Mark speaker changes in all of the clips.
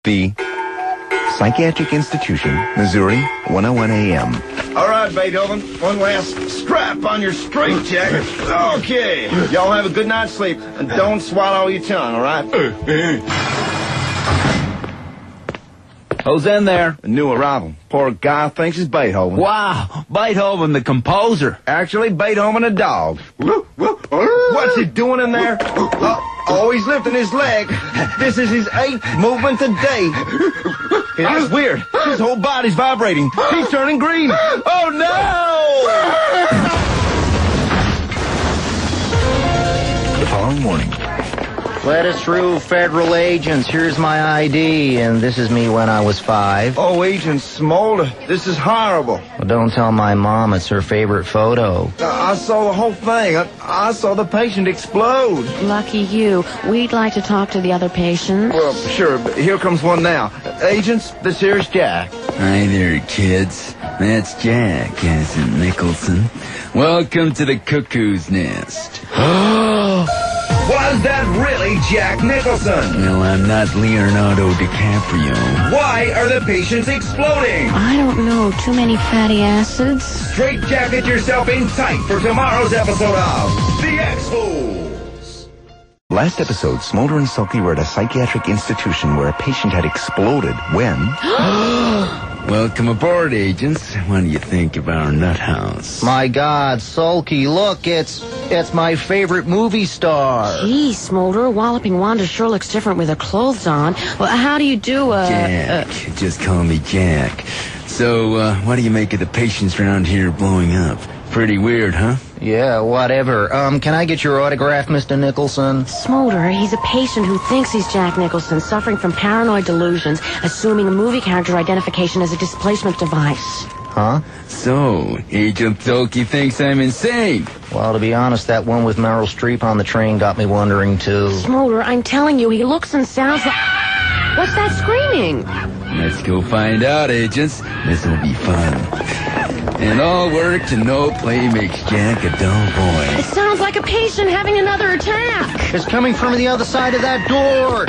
Speaker 1: The Psychiatric Institution, Missouri, 1:01 a.m.
Speaker 2: All right, Beethoven, one last strap on your straitjacket. Okay, y'all have a good night's sleep, and don't swallow your tongue, all right?
Speaker 3: Who's in there?
Speaker 2: A new arrival. Poor guy thinks he's Beethoven.
Speaker 3: Wow, Beethoven, the composer.
Speaker 2: Actually, Beethoven, a dog. What's he doing in there? Oh, he's lifting his leg. This is his 8th movement today. Hey, that's weird. His whole body's vibrating. He's turning green. Oh, no!
Speaker 1: The following morning.
Speaker 4: Let us through, federal agents. Here's my ID, and this is me when I was 5.
Speaker 2: Oh, Agent Smolder, this is horrible.
Speaker 4: Well, don't tell my mom it's her favorite photo.
Speaker 2: I saw the whole thing. I saw the patient explode.
Speaker 5: Lucky you. We'd like to talk to the other patients.
Speaker 2: Well, sure, but here comes one now. Agents, this here's Jack.
Speaker 6: Hi there, kids. That's Jack, isn't Nicholson? Welcome to the Cuckoo's Nest.
Speaker 2: Was that really Jack Nicholson?
Speaker 6: Well, I'm not Leonardo DiCaprio.
Speaker 2: Why are the patients exploding?
Speaker 5: I don't know. Too many fatty acids?
Speaker 2: Straight jacket yourself in tight for tomorrow's episode of The X-Fools.
Speaker 1: Last episode, Smolder and Sulky were at a psychiatric institution where a patient had exploded when...
Speaker 6: Welcome aboard, agents. What do you think of our nut house?
Speaker 4: My God, Sulky, look, it's my favorite movie star.
Speaker 5: Gee, Smolder, walloping Wanda sure looks different with her clothes on. Well, how do you do,
Speaker 6: Jack. Just call me Jack. So, what do you make of the patients around here blowing up? Pretty weird, huh?
Speaker 4: Yeah, whatever. Can I get your autograph, Mr. Nicholson?
Speaker 5: Smolder, he's a patient who thinks he's Jack Nicholson, suffering from paranoid delusions, assuming a movie character identification as a displacement device.
Speaker 4: Huh?
Speaker 6: So, Agent Sulky thinks I'm insane.
Speaker 4: Well, to be honest, that one with Meryl Streep on the train got me wondering, too.
Speaker 5: Smolder, I'm telling you, he looks and sounds like... What's that screaming?
Speaker 6: Let's go find out, agents. This'll be fun. And all work and no play makes Jack a dull boy.
Speaker 5: It sounds like a patient having another attack.
Speaker 4: It's coming from the other side of that door.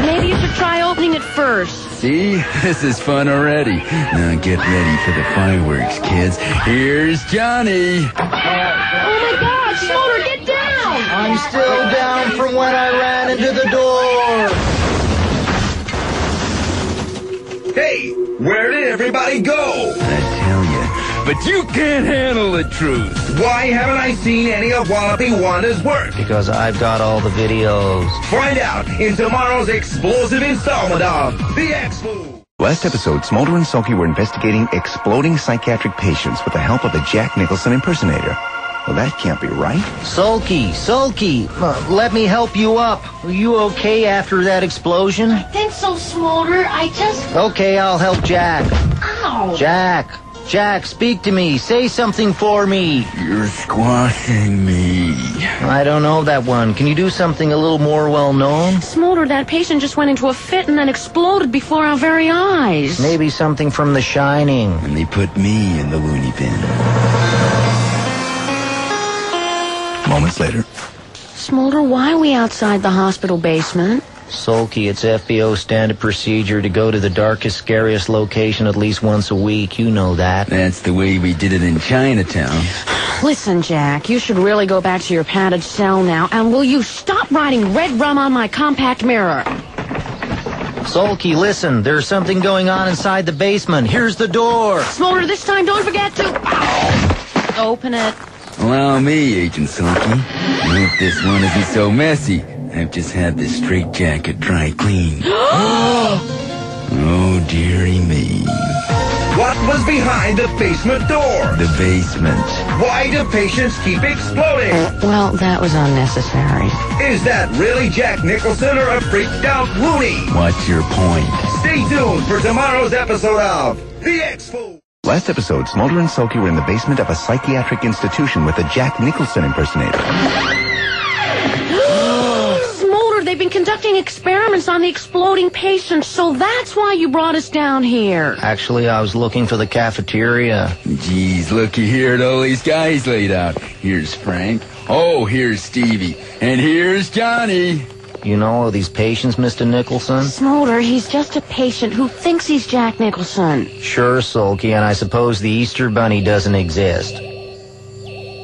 Speaker 5: Maybe you should try opening it first.
Speaker 6: See? This is fun already. Now get ready for the fireworks, kids. Here's Johnny.
Speaker 5: Oh, my God, Smolder, get down!
Speaker 4: I'm still down from when I ran into the door.
Speaker 2: Hey, where did everybody go?
Speaker 6: I tell you. But you can't handle the truth.
Speaker 2: Why haven't I seen any of Wallopy Wanda's work?
Speaker 4: Because I've got all the videos.
Speaker 2: Find out in tomorrow's explosive installment of The X-Fools.
Speaker 1: Last episode, Smolder and Sulky were investigating exploding psychiatric patients with the help of a Jack Nicholson impersonator. Well, that can't be right.
Speaker 4: Sulky, let me help you up. Were you okay after that explosion?
Speaker 5: I think so, Smolder. I just...
Speaker 4: Okay, I'll help Jack.
Speaker 5: Ow!
Speaker 4: Jack, speak to me. Say something for me.
Speaker 6: You're squashing me.
Speaker 4: I don't know that one. Can you do something a little more well-known?
Speaker 5: Smolder, that patient just went into a fit and then exploded before our very eyes.
Speaker 4: Maybe something from The Shining.
Speaker 6: And they put me in the loony bin.
Speaker 1: Moments later.
Speaker 5: Smolder, why are we outside the hospital basement?
Speaker 4: Sulky, it's FBO standard procedure to go to the darkest, scariest location at least once a week. You know that.
Speaker 6: That's the way we did it in Chinatown.
Speaker 5: Listen, Jack, you should really go back to your padded cell now. And will you stop writing red rum on my compact mirror?
Speaker 4: Sulky, listen. There's something going on inside the basement. Here's the door.
Speaker 5: Smolder, this time don't forget to... Open it.
Speaker 6: Allow me, Agent Sulky. I hope this one isn't so messy. I've just had this straitjacket dry clean. Oh, dearie me.
Speaker 2: What was behind the basement door?
Speaker 6: The basement.
Speaker 2: Why do patients keep exploding?
Speaker 5: Well, that was unnecessary.
Speaker 2: Is that really Jack Nicholson or a freaked out loony?
Speaker 6: What's your point?
Speaker 2: Stay tuned for tomorrow's episode of The X-Fools.
Speaker 1: Last episode, Smolder and Sulky were in the basement of a psychiatric institution with a Jack Nicholson impersonator.
Speaker 5: Smolder, they've been conducting experiments on the exploding patients, so that's why you brought us down here.
Speaker 4: Actually, I was looking for the cafeteria.
Speaker 6: Geez, looky here at all these guys laid out. Here's Frank. Oh, here's Stevie. And here's Johnny.
Speaker 4: You know these patients, Mr. Nicholson?
Speaker 5: Smolder, he's just a patient who thinks he's Jack Nicholson.
Speaker 4: Sure, Sulky, and I suppose the Easter Bunny doesn't exist.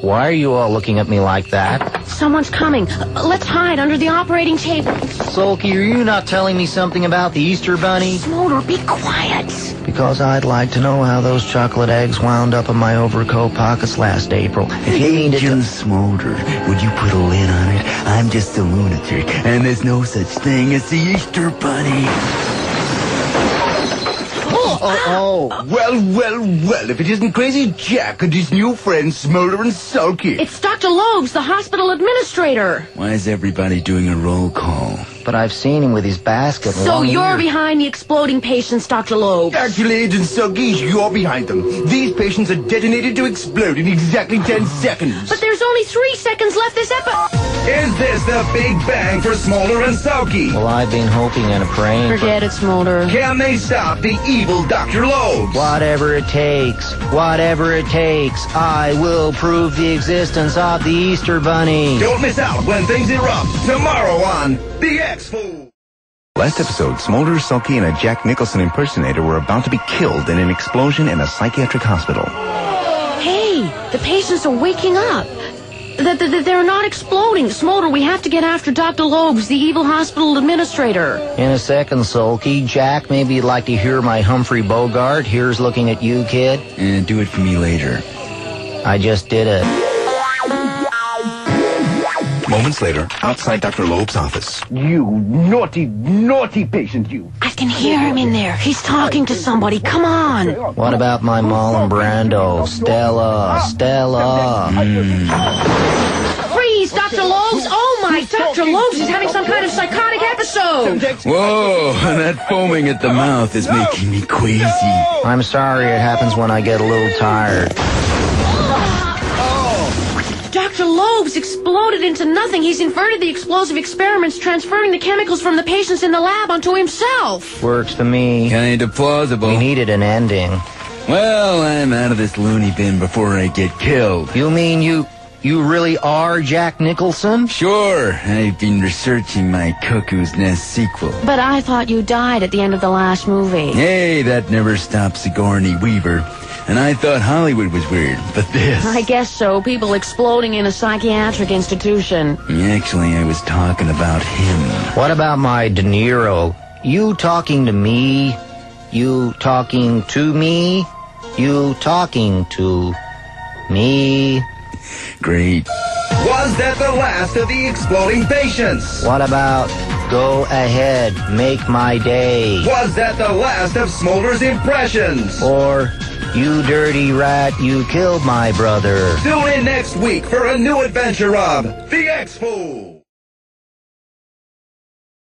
Speaker 4: Why are you all looking at me like that?
Speaker 5: Someone's coming. Let's hide under the operating table.
Speaker 4: Sulky, are you not telling me something about the Easter Bunny?
Speaker 5: Smolder, be quiet.
Speaker 4: Because I'd like to know how those chocolate eggs wound up in my overcoat pockets last April. If you mean to...
Speaker 6: Agent Smolder, would you put a lid on it? I'm just a lunatic, and there's no such thing as the Easter Bunny.
Speaker 2: Well, if it isn't Crazy Jack and his new friend Smolder and Sulky.
Speaker 5: It's Dr. Loebs, the hospital administrator.
Speaker 6: Why is everybody doing a roll call?
Speaker 4: But I've seen him with his basket.
Speaker 5: So you're behind the exploding patients, Dr. Loebs.
Speaker 2: Actually, Agent Sulky, you're behind them. These patients are detonated to explode in exactly 10 seconds.
Speaker 5: But there's only 3 seconds left this episode.
Speaker 2: Is this the Big Bang for Smolder and Sulky?
Speaker 4: Well, I've been hoping and praying.
Speaker 5: Forget it, Smolder.
Speaker 2: Can they stop the evil Dr. Loebs?
Speaker 4: Whatever it takes, I will prove the existence of the Easter Bunny.
Speaker 2: Don't miss out when things erupt tomorrow on The X-Fool.
Speaker 1: Last episode, Smolder, Sulky, and a Jack Nicholson impersonator were about to be killed in an explosion in a psychiatric hospital.
Speaker 5: Hey, the patients are waking up. They're not exploding. Smolder, we have to get after Dr. Loebs, the evil hospital administrator.
Speaker 4: In a second, Sulky. Jack, maybe you'd like to hear my Humphrey Bogart. Here's looking at you, kid.
Speaker 6: And do it for me later.
Speaker 4: I just did it.
Speaker 1: Moments later, outside Dr. Loeb's office.
Speaker 2: You naughty, naughty patient, you.
Speaker 5: I can hear him in there. He's talking to somebody. Come on.
Speaker 4: What about my Marlon Brando? Stella.
Speaker 5: Freeze, Dr. Loebs. Oh, my, Dr. Loebs is having some kind of psychotic episode.
Speaker 6: Whoa, that foaming at the mouth is making me queasy.
Speaker 4: I'm sorry, it happens when I get a little tired.
Speaker 5: Dr. Loebs exploded into nothing. He's inverted the explosive experiments, transferring the chemicals from the patients in the lab onto himself.
Speaker 4: Works for me.
Speaker 6: Kinda plausible.
Speaker 4: We needed an ending.
Speaker 6: Well, I'm out of this loony bin before I get killed.
Speaker 4: You mean you really are Jack Nicholson?
Speaker 6: Sure, I've been researching my Cuckoo's Nest sequel.
Speaker 5: But I thought you died at the end of the last movie.
Speaker 6: Hey, that never stopped Sigourney Weaver. And I thought Hollywood was weird, but this...
Speaker 5: I guess so. People exploding in a psychiatric institution.
Speaker 6: Actually, I was talking about him.
Speaker 4: What about my De Niro? You talking to me? You talking to me? You talking to me?
Speaker 6: Great.
Speaker 2: Was that the last of the exploding patients?
Speaker 4: What about go ahead, make my day?
Speaker 2: Was that the last of Smolder's impressions?
Speaker 4: Or you dirty rat, you killed my brother.
Speaker 2: Tune in next week for a new adventure of The X-Fool.